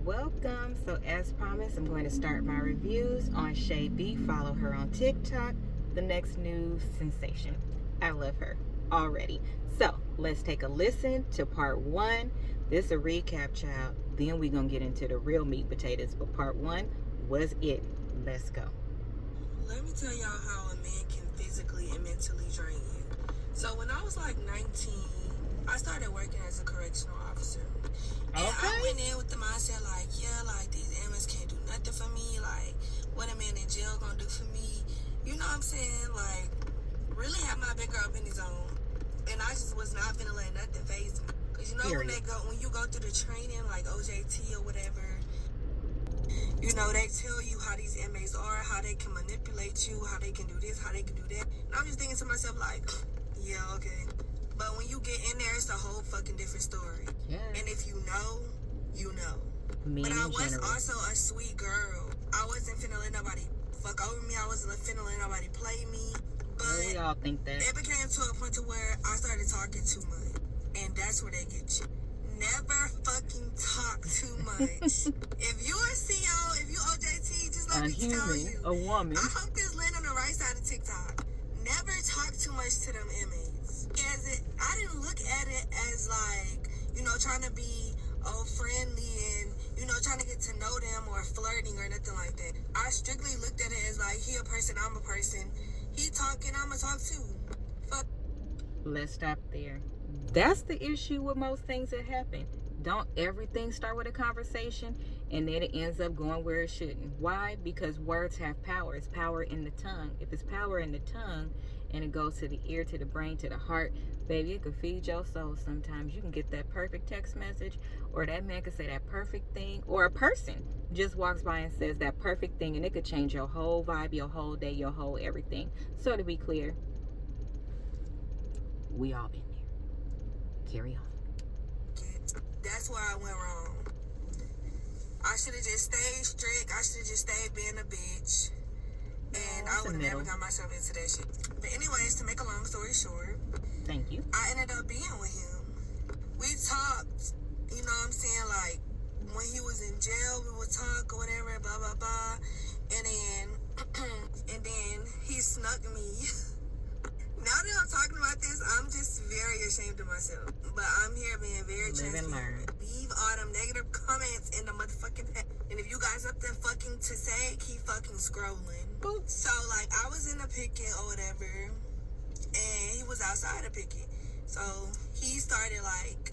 welcome. So as promised, I'm going to start my reviews on Shayb. Follow her on TikTok, the next new sensation. I love her already. So let's take a listen to part one. This is a recap, child. Then we're going to get into the real meat potatoes. But part one was it. Let's go. Let me tell y'all how a man can physically and mentally drain you. So when I was like 19, I started working as a correctional officer. And I went in with the mindset like, yeah, like these inmates can't do nothing for me. Like, what a man in jail gonna do for me? You know what I'm saying? Like, really have my big girl up in his own. And I just was not gonna let nothing faze me. Cause you know when you go through the training, like OJT or whatever, you know, they tell you how these inmates are, how they can manipulate you, how they can do this, how they can do that. And I'm just thinking to myself like, yeah, okay. But when you get in there, it's a whole fucking different story. Yeah. And if you know, you know. Me but I was general. also a sweet girl. I wasn't finna let nobody fuck over me. I wasn't finna let nobody play me. But we all think that. It became to a point to where I started talking too much. And that's where they get you. Never fucking talk too much. If you a CO, if you OJT, just let me tell you. A woman. I hope this land on the right side of TikTok. Never talk too much to them inmates. I didn't look at it as like, you know, trying to be friendly and, you know, trying to get to know them or flirting or nothing like that. I strictly looked at it as like, he a person, I'm a person. He talking, I'ma talk too. Fuck. Let's stop there. That's the issue with most things that happen. Don't everything start with a conversation and then it ends up going where it shouldn't. Why? Because words have power. It's power in the tongue. If it's power in the tongue and it goes to the ear, to the brain, to the heart, baby, it could feed your soul sometimes. You can get that perfect text message, or that man could say that perfect thing, or a person just walks by and says that perfect thing, and it could change your whole vibe, your whole day, your whole everything. So to be clear, we all been there. Carry on. That's where I went wrong. I should have just stayed strict. I should have just stayed being a bitch. And I would have never got myself into that shit. But anyways, to make a long story short. Thank you. I ended up being with him. We talked, you know what I'm saying? Like, when he was in jail, we would talk or whatever, blah, blah, blah. And then he snuck me. Now that I'm talking about this, I'm just very ashamed of myself. But I'm here being very transparent. Leave all them negative comments in the motherfucking pet. And if you guys up there fucking to say, keep fucking scrolling. Boop. So, like, I was in the picket or whatever, and he was outside of picket. So, he started, like,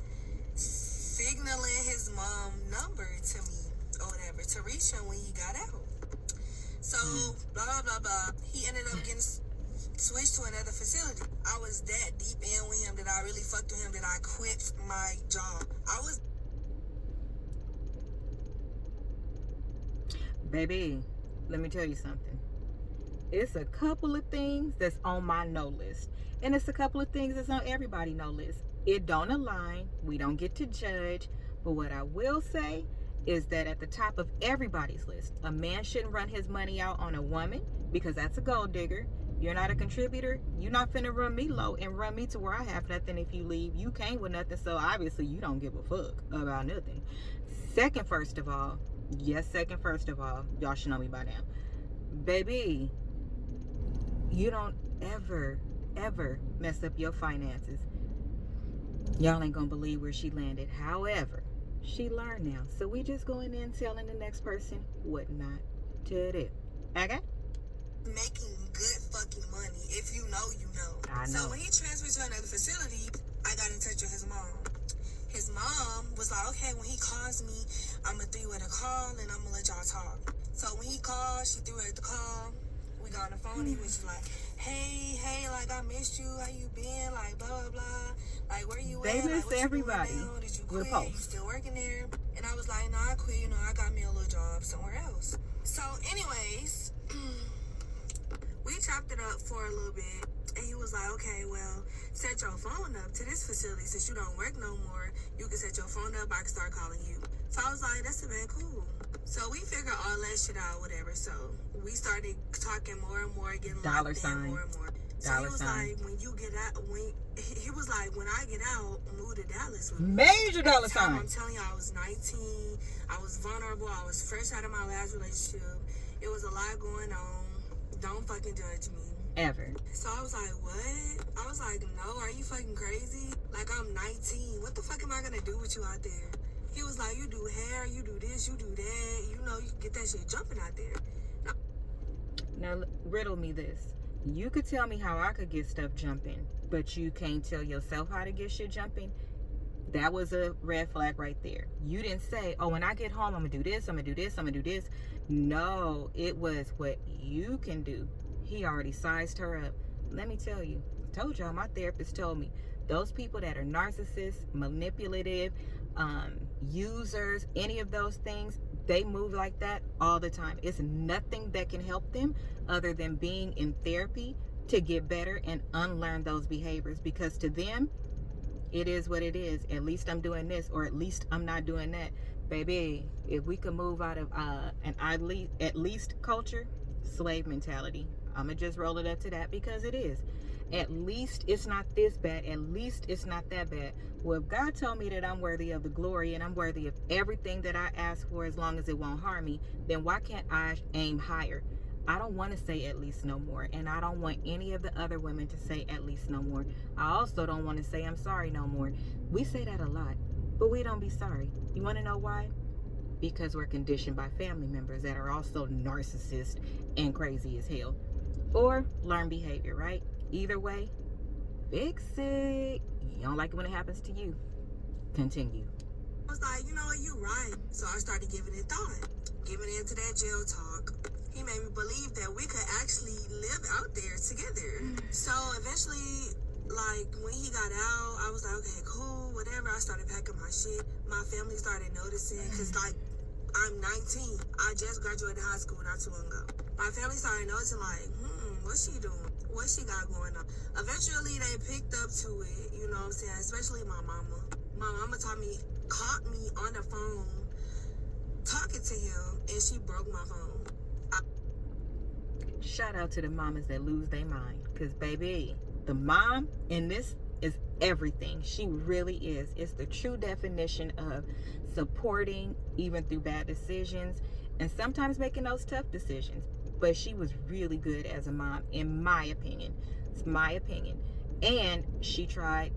signaling his mom number to me or whatever to reach him when he got out. So, blah, blah, blah, blah. He ended up getting switched to another facility. I was that deep in with him that I really fucked with him that I quit my job. Baby, let me tell you something. It's a couple of things that's on my no list. And it's a couple of things that's on everybody's no list. It don't align. We don't get to judge. But what I will say is that at the top of everybody's list, a man shouldn't run his money out on a woman because that's a gold digger. You're not a contributor. You're not finna run me low and run me to where I have nothing if you leave. You came with nothing, so obviously you don't give a fuck about nothing. Second, first of all, y'all should know me by now. Baby, you don't ever mess up your finances. Y'all ain't gonna believe where she landed. However, she learned now. So we just going in telling the next person what not to do. Okay? Making good fucking money. If you know, you know. I know. So when he transferred to another facility, I got in touch with his mom. His mom was like, okay, when he calls me, I'm going to throw you at a call and I'm going to let y'all talk. So when he called, she threw her at the call. We got on the phone. He was just like, hey, like, I missed you. How you been? Like, blah, blah, blah. Like, where you they at? Miss like, everybody. Did you quit? You still working there? And I was like, no, I quit. You know, I got me a little job somewhere else. So anyways, we chopped it up for a little bit, and he was like, okay, well, set your phone up to this facility. Since you don't work no more, you can set your phone up, I can start calling you. So I was like, that's a bit cool. So we figured all that shit out, whatever. So we started talking more and more, getting dollar locked sign in more and more. So he was like, when you get out, he was like, when I get out, move to Dallas with me. Major dollar sign. I'm telling you, I was 19. I was vulnerable. I was fresh out of my last relationship. It was a lot going on. Don't fucking judge me. Ever. So I was like, what? I was like, no, are you fucking crazy? Like, I'm 19. What the fuck am I gonna do with you out there? He was like, you do hair, you do this, you do that. You know, you can get that shit jumping out there. Now, riddle me this. You could tell me how I could get stuff jumping, but you can't tell yourself how to get shit jumping? That was a red flag right there. You didn't say, oh, when I get home, I'm gonna do this, I'm gonna do this, I'm gonna do this. No, it was what you can do. He already sized her up. Let me tell you, I told y'all, my therapist told me, those people that are narcissists, manipulative, users, any of those things, they move like that all the time. It's nothing that can help them other than being in therapy to get better and unlearn those behaviors, because to them, it is what it is. At least I'm doing this, or at least I'm not doing that. Baby, if we could move out of an at least culture, slave mentality. I'm going to just roll it up to that, because it is. At least it's not this bad. At least it's not that bad. Well, if God told me that I'm worthy of the glory and I'm worthy of everything that I ask for as long as it won't harm me, then why can't I aim higher? I don't want to say at least no more. And I don't want any of the other women to say at least no more. I also don't want to say I'm sorry no more. We say that a lot, but we don't be sorry. You want to know why? Because we're conditioned by family members that are also narcissists and crazy as hell. Or learn behavior, right? Either way, fix it. You don't like it when it happens to you. Continue. I was like, you know what, you right. So I started giving it thought, giving into that jail talk. He made me believe that we could actually live out there together. So eventually, like, when he got out, I was like, okay, cool, whatever. I started packing my shit. My family started noticing, because, like, I'm 19. I just graduated high school not too long ago. My family started noticing, like, what's she doing? What she got going on? Eventually, they picked up to it, you know what I'm saying? Especially my mama. My mama caught me on the phone talking to him, and she broke my phone. Shout out to the mamas that lose their mind. Because, baby, the mom in this is everything. She really is. It's the true definition of supporting even through bad decisions and sometimes making those tough decisions. But she was really good as a mom, in my opinion. It's my opinion. And she tried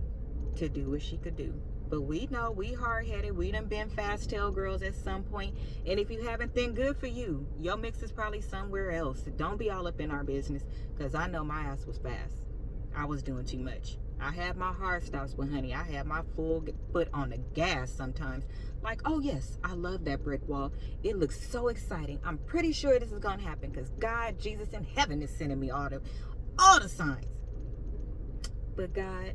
to do what she could do. But we know we hard-headed. We done been fast-tailed girls at some point. And if you haven't, then good for you. Your mix is probably somewhere else. Don't be all up in our business, because I know my ass was fast. I was doing too much. I had my hard stops, but honey, I had my full foot on the gas sometimes. Like, oh yes, I love that brick wall. It looks so exciting. I'm pretty sure this is gonna happen, because God, Jesus in heaven is sending me all the signs. But God,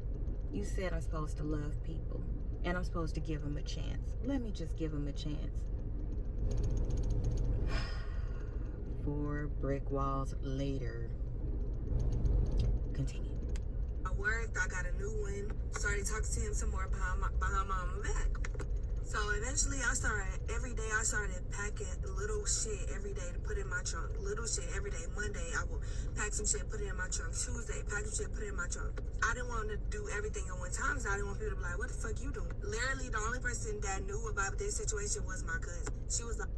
you said I'm supposed to love people, and I'm supposed to give them a chance. Let me just give them a chance. 4 brick walls later. Continue. I worked, I got a new one, started talking to him some more behind my mama's back. So eventually every day I started packing little shit every day to put in my trunk. Little shit every day. Monday, I will pack some shit, put it in my trunk. Tuesday, pack some shit, put it in my trunk. I didn't want to do everything at one time, so I didn't want people to be like, what the fuck you doing? Literally, the only person that knew about this situation was my cousin. She was like,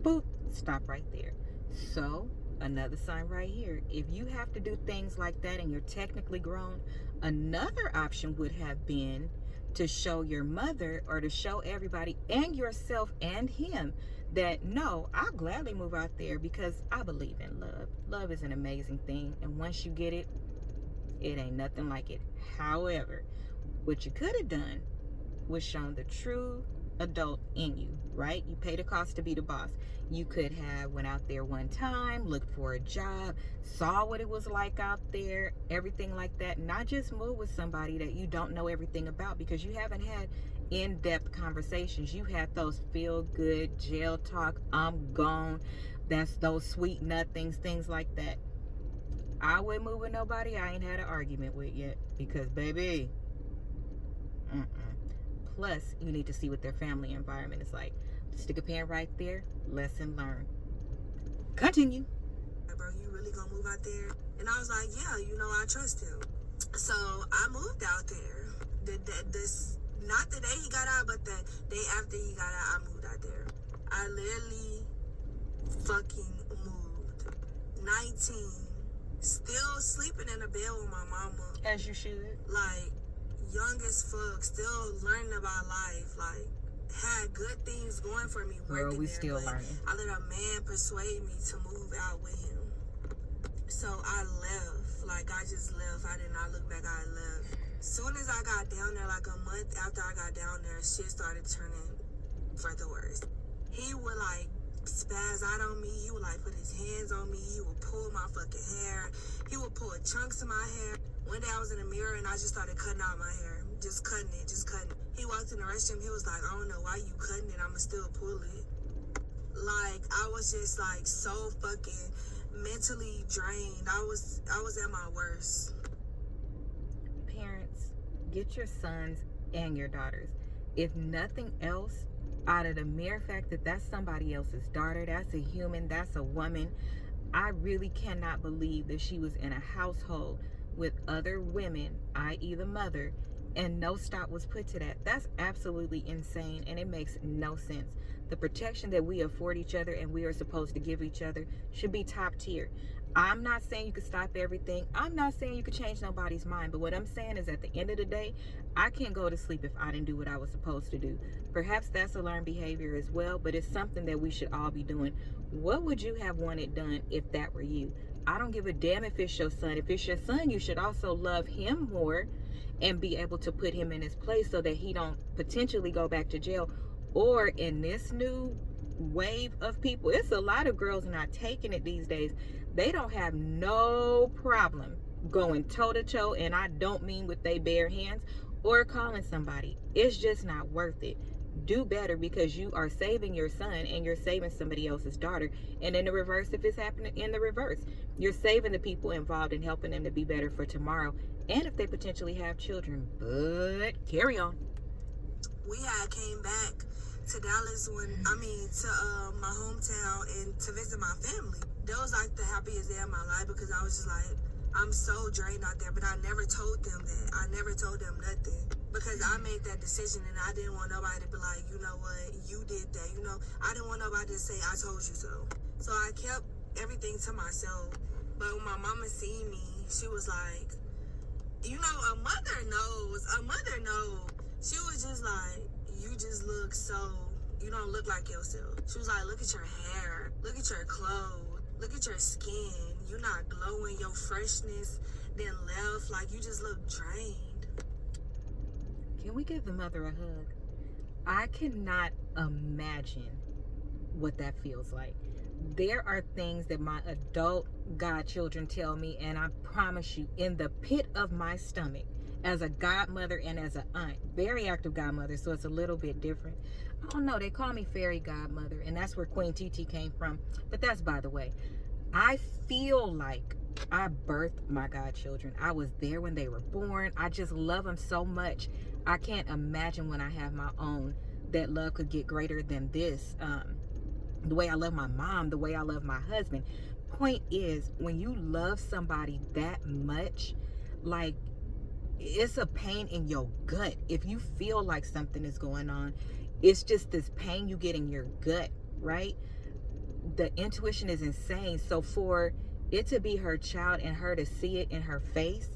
boop, stop right there. So, another sign right here. If you have to do things like that and you're technically grown, another option would have been to show your mother, or to show everybody and yourself and him, that no, I'll gladly move out there because I believe in love. Love is an amazing thing, and once you get it, it ain't nothing like it. However, what you could have done was shown the true adult in you, right? You pay the cost to be the boss. You could have went out there one time, looked for a job, saw what it was like out there, everything like that. Not just move with somebody that you don't know everything about, because you haven't had in-depth conversations. You had those feel-good jail talk, I'm gone, that's those sweet nothings, things like that. I wouldn't move with nobody I ain't had an argument with yet, because baby, Plus, you need to see what their family environment is like. Stick a pin right there. Lesson learned. Continue. like, bro, you really gonna move out there? And I was like, yeah, you know, I trust him. So I moved out there. Not the day he got out, but the day after he got out, I moved out there. I literally fucking moved. 19, still sleeping in a bed with my mama. As you should. Like, young as fuck, still learning about life. Like, had good things going for me. Girl, we still learning. I let a man persuade me to move out with him. So I left. Like, I just left. I did not look back. I left. Soon as I got down there, like a month after I got down there, shit started turning for the worse. He would like spaz out on me. He would like put his hands on me. He would pull my fucking hair. He would pull chunks of my hair. One day I was in the mirror and I just started cutting out my hair. Just cutting it. He walked in the restroom. He was like, I don't know why you cutting it. I'ma still pull it. Like, I was just like so fucking mentally drained. I was at my worst. Parents, get your sons and your daughters. If nothing else, out of the mere fact that that's somebody else's daughter, that's a human, that's a woman. I really cannot believe that she was in a household with other women, i.e. the mother, and no stop was put to that. That's absolutely insane, and it makes no sense. The protection that we afford each other and we are supposed to give each other should be top tier. I'm not saying you could stop everything. I'm not saying you could change nobody's mind. But what I'm saying is at the end of the day, I can't go to sleep if I didn't do what I was supposed to do. Perhaps that's a learned behavior as well, but it's something that we should all be doing. What would you have wanted done if that were you? I don't give a damn if it's your son. If it's your son, you should also love him more and be able to put him in his place so that he don't potentially go back to jail. Or in this new wave of people, it's a lot of girls not taking it these days. They don't have no problem going toe to toe, and I don't mean with their bare hands, or calling somebody. It's just not worth it. Do better, because you are saving your son and you're saving somebody else's daughter. And in the reverse, if it's happening in the reverse, you're saving the people involved and helping them to be better for tomorrow, and if they potentially have children. But carry on. We had came back to Dallas to my hometown and to visit my family. That was like the happiest day of my life, because I was just like, I'm so drained out there. But I never told them that. I never told them nothing, because I made that decision and I didn't want nobody to be like, you know what, you did that. You know, I didn't want nobody to say, I told you so. So I kept everything to myself. But when my mama seen me, she was like, you know, a mother knows. She was just like, you just look so, you don't look like yourself. She was like, look at your hair, look at your clothes, look at your skin. You're not glowing, your freshness then left, like you just look drained. Can we give the mother a hug? I cannot imagine what that feels like. There are things that my adult godchildren tell me, and I promise you, in the pit of my stomach, as a godmother and as an aunt, very active godmother, so it's a little bit different. I don't know, they call me fairy godmother, and that's where Queen TT came from, but that's by the way. I feel like I birthed my godchildren. I was there when they were born. I just love them so much. I can't imagine when I have my own that love could get greater than this. The way I love my mom, the way I love my husband. Point is, when you love somebody that much, like, it's a pain in your gut. If you feel like something is going on, it's just this pain you get in your gut, right? The intuition is insane. So for it to be her child and her to see it in her face,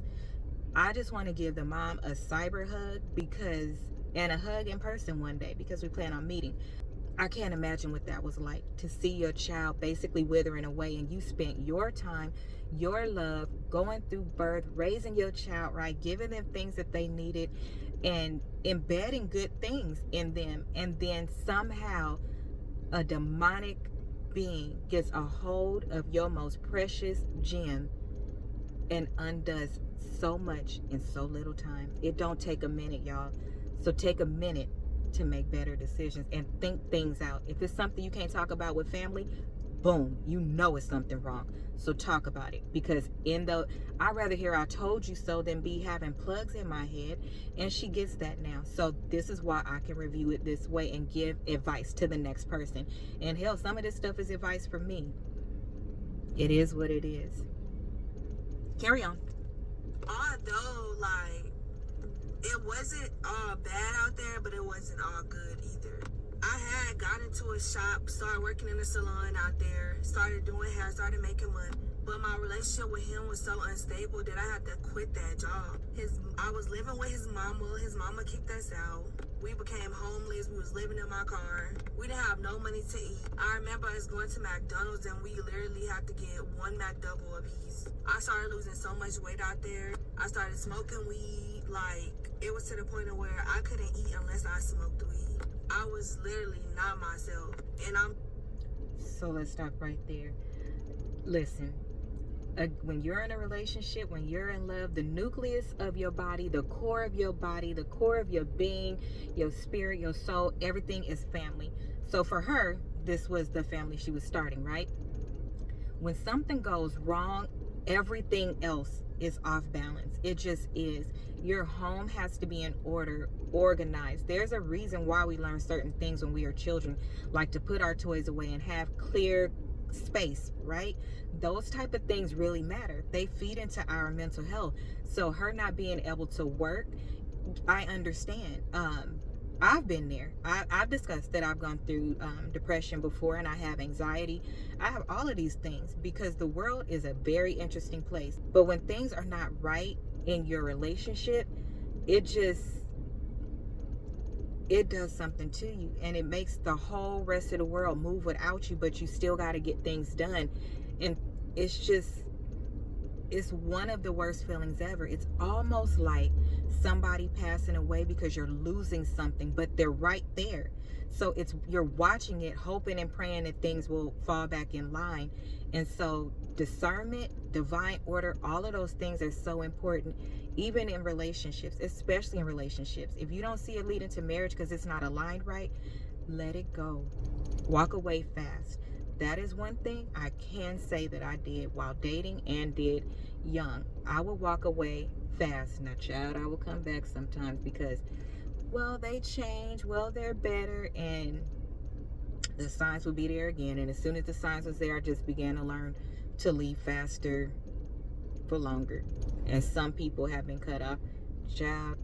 I just want to give the mom a cyber hug, and a hug in person one day, because we plan on meeting. I can't imagine what that was like, to see your child basically withering away, and you spent your time, your love, going through birth, raising your child right, giving them things that they needed, and embedding good things in them, and then somehow a demonic being gets a hold of your most precious gem and undoes so much in so little time. It don't take a minute, y'all. So take a minute to make better decisions and think things out. If it's something you can't talk about with family, boom, you know it's something wrong. So talk about it, because I'd rather hear I told you so than be having plugs in my head, and she gets that now. So this is why I can review it this way and give advice to the next person. And hell, some of this stuff is advice for me. It is what it is. Carry on. Although, like, it wasn't all bad out there, but it wasn't all good either. I had got into a shop, started working in a salon out there, started doing hair, started making money. But my relationship with him was so unstable that I had to quit that job. I was living with his mama. His mama kicked us out. We became homeless. We was living in my car. We didn't have no money to eat. I remember us going to McDonald's and we literally had to get one McDouble a piece. I started losing so much weight out there. I started smoking weed. Like, it was to the point of where I couldn't eat unless I smoked weed. I was literally not myself. So let's stop right there. Listen. When you're in a relationship, when you're in love, the nucleus of your body, the core of your body, the core of your being, your spirit, your soul, everything is family. So for her, this was the family she was starting, right? When something goes wrong, everything else is off balance. It just is. Your home has to be in order, organized. There's a reason why we learn certain things when we are children, like to put our toys away and have clear space, right? Those type of things really matter. They feed into our mental health. So her not being able to work, I understand. I've been there. I've discussed that I've gone through depression before, and I have anxiety. I have all of these things because the world is a very interesting place. But when things are not right in your relationship, it does something to you, and it makes the whole rest of the world move without you, but you still got to get things done. And it's one of the worst feelings ever. It's almost like somebody passing away because you're losing something, but they're right there. So you're watching it, hoping and praying that things will fall back in line. And so discernment, divine order, all of those things are so important, even in relationships, especially in relationships. If you don't see it leading to marriage because it's not aligned right, let it go. Walk away fast. That is one thing I can say that I did while dating and did young. I would walk away fast. Now, child, I will come back sometimes because, well, they change. Well, they're better. And the signs would be there again. And as soon as the signs was there, I just began to learn to leave faster for longer. And some people have been cut off. Child,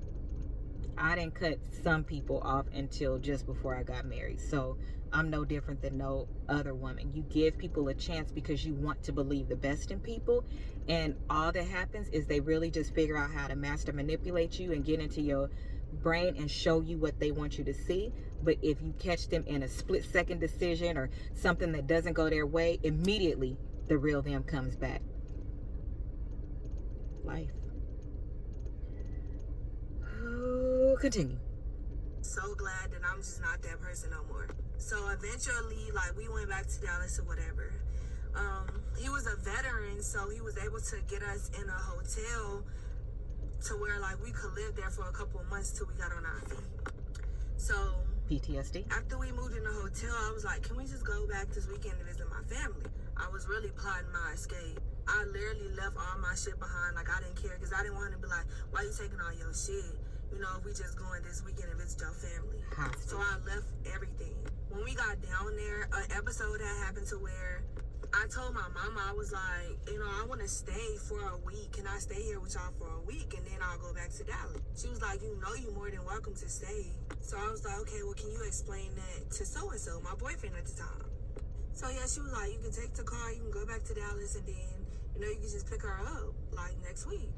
I didn't cut some people off until just before I got married. So I'm no different than no other woman. You give people a chance because you want to believe the best in people. And all that happens is they really just figure out how to master manipulate you and get into your brain and show you what they want you to see. But if you catch them in a split-second decision or something that doesn't go their way, immediately the real them comes back. Life. Continue. So glad that I'm just not that person no more. So eventually, like, we went back to Dallas or whatever. He was a veteran, so he was able to get us in a hotel to where, like, we could live there for a couple of months till we got on our feet. So PTSD. After we moved in the hotel, I was like, can we just go back this weekend to visit my family? I was really plotting my escape. I literally left all my shit behind. Like, I didn't care because I didn't want to be like, why you taking all your shit? You know, if we just going this weekend and visit your family. So I left everything. When we got down there, an episode had happened to where I told my mama, I was like, you know, I want to stay for a week. Can I stay here with y'all for a week? And then I'll go back to Dallas. She was like, you know, you're more than welcome to stay. So I was like, okay, well, can you explain that to so-and-so, my boyfriend at the time? So yeah, she was like, you can take the car, you can go back to Dallas, and then, you know, you can just pick her up, like, next week.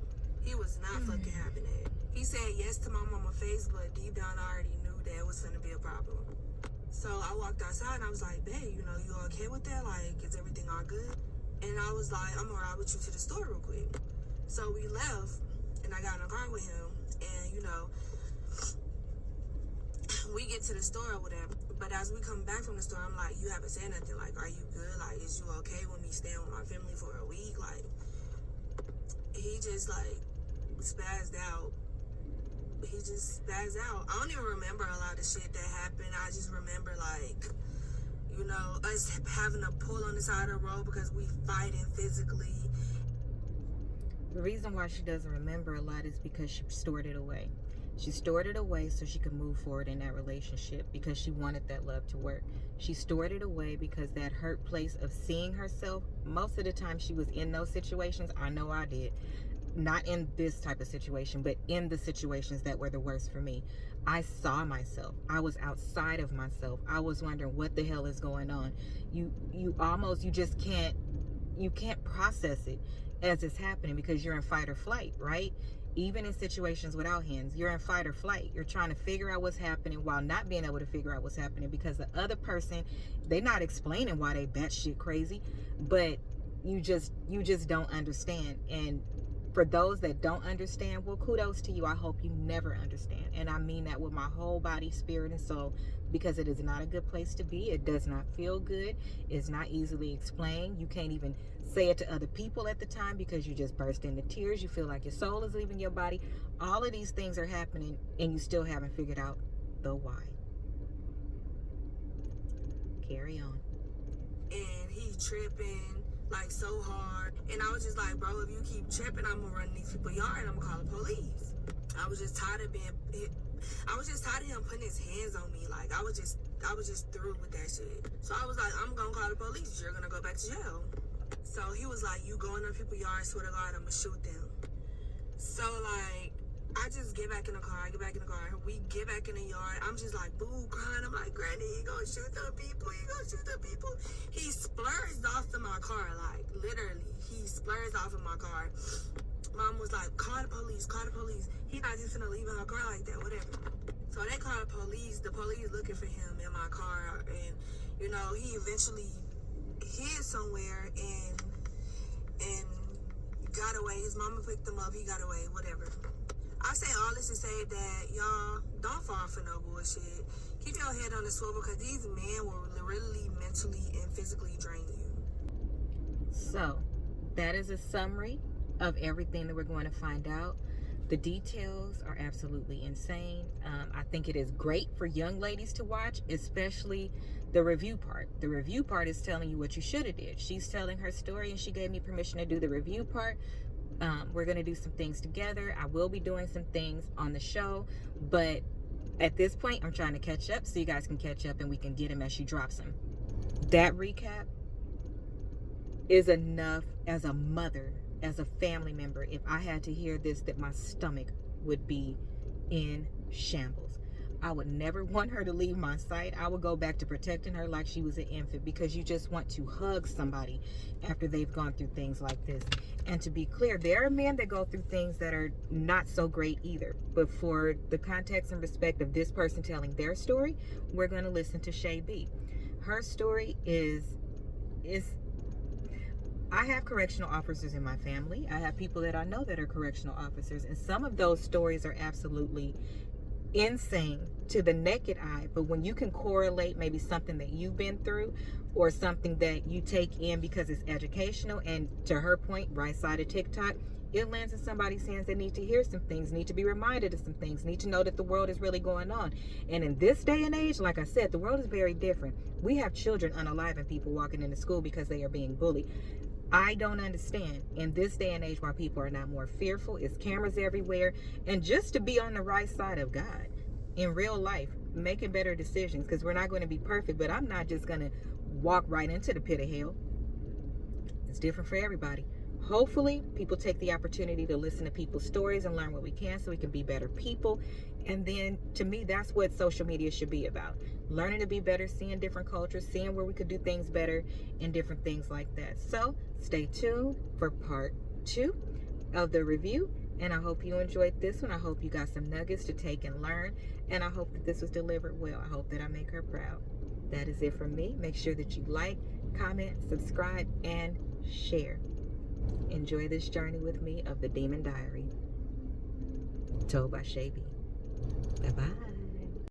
He was not fucking having it. He said yes to my mama's face, but deep down I already knew that it was gonna be a problem. So I walked outside and I was like, babe, you know, you okay with that? Like, is everything all good? And I was like, I'm gonna ride with you to the store real quick. So we left and I got in a car with him, and, you know, we get to the store or whatever. But as we come back from the store, I'm like, you haven't said nothing. Like, are you good? Like, is you okay with me staying with my family for a week? Like, he just, like, spazzed out. He just spazzed out. I don't even remember a lot of shit that happened. I just remember, like, you know, us having to pull on the side of the road because we fighting physically. The reason why she doesn't remember a lot is because she stored it away. She stored it away so she could move forward in that relationship because she wanted that love to work. She stored it away because that hurt place of seeing herself, most of the time she was in those situations, I know I did, not in this type of situation, but in the situations that were the worst for me. I saw myself. I was outside of myself. I was wondering what the hell is going on. You just can't, you can't process it as it's happening because you're in fight or flight, right? Even in situations without hands, you're in fight or flight. You're trying to figure out what's happening while not being able to figure out what's happening because the other person, they're not explaining why they batshit crazy, but you just don't understand. And for those that don't understand, well, kudos to you. I hope you never understand. And I mean that with my whole body, spirit, and soul, because it is not a good place to be. It does not feel good. It's not easily explained. You can't even say it to other people at the time because you just burst into tears. You feel like your soul is leaving your body. All of these things are happening and you still haven't figured out the why. Carry on. And he tripping like so hard. And I was just like, bro, if you keep tripping, I'm gonna run these people yard and I'm gonna call the police. I was just tired of him putting his hands on me. Like I was just through with that shit. So I was like, I'm gonna call the police. You're gonna go back to jail. So he was like, you going to people's yard, swear to God, I'm gonna shoot them. So like, I just get back in the car. We get back in the yard. I'm just like, boo, crying. I'm like, Granny, he gonna shoot the people. He splurged off to my car, like literally. He splurged off in my car. Mom was like, call the police. He not just gonna leave in her car like that, whatever. So they called the police. The police looking for him in my car, and you know, he eventually hid somewhere and got away. His mama picked him up. He got away. Whatever. I say all this to say that y'all don't fall for no bullshit. Keep your head on the swivel because these men will literally, mentally, and physically drain you. So that is a summary of everything that we're going to find out. The details are absolutely insane. I think it is great for young ladies to watch, especially the review part. The review part is telling you what you should have did. She's telling her story and she gave me permission to do the review part. We're going to do some things together. I will be doing some things on the show, but at this point, I'm trying to catch up so you guys can catch up and we can get him as she drops him. That recap is enough as a mother, as a family member. If I had to hear this, that my stomach would be in shambles. I would never want her to leave my sight. I would go back to protecting her like she was an infant, because you just want to hug somebody after they've gone through things like this. And to be clear, there are men that go through things that are not so great either. But for the context and respect of this person telling their story, we're going to listen to Shayb. Her story is I have correctional officers in my family. I have people that I know that are correctional officers, and some of those stories are absolutely insane to the naked eye. But when you can correlate maybe something that you've been through or something that you take in because it's educational, and to her point, right side of TikTok, it lands in somebody's hands that need to hear some things, need to be reminded of some things, need to know that the world is really going on. And in this day and age, like I said, the world is very different. We have children unaliving people walking into school because they are being bullied. I don't understand in this day and age why people are not more fearful. It's cameras everywhere. And just to be on the right side of God in real life, making better decisions, because we're not going to be perfect, but I'm not just going to walk right into the pit of hell. It's different for everybody. Hopefully, people take the opportunity to listen to people's stories and learn what we can so we can be better people. And then, to me, that's what social media should be about. Learning to be better, seeing different cultures, seeing where we could do things better, and different things like that. So, stay tuned for part 2 of the review. And I hope you enjoyed this one. I hope you got some nuggets to take and learn. And I hope that this was delivered well. I hope that I make her proud. That is it from me. Make sure that you like, comment, subscribe, and share. Enjoy this journey with me of the Demon Diary, told by Shayb. Bye-bye.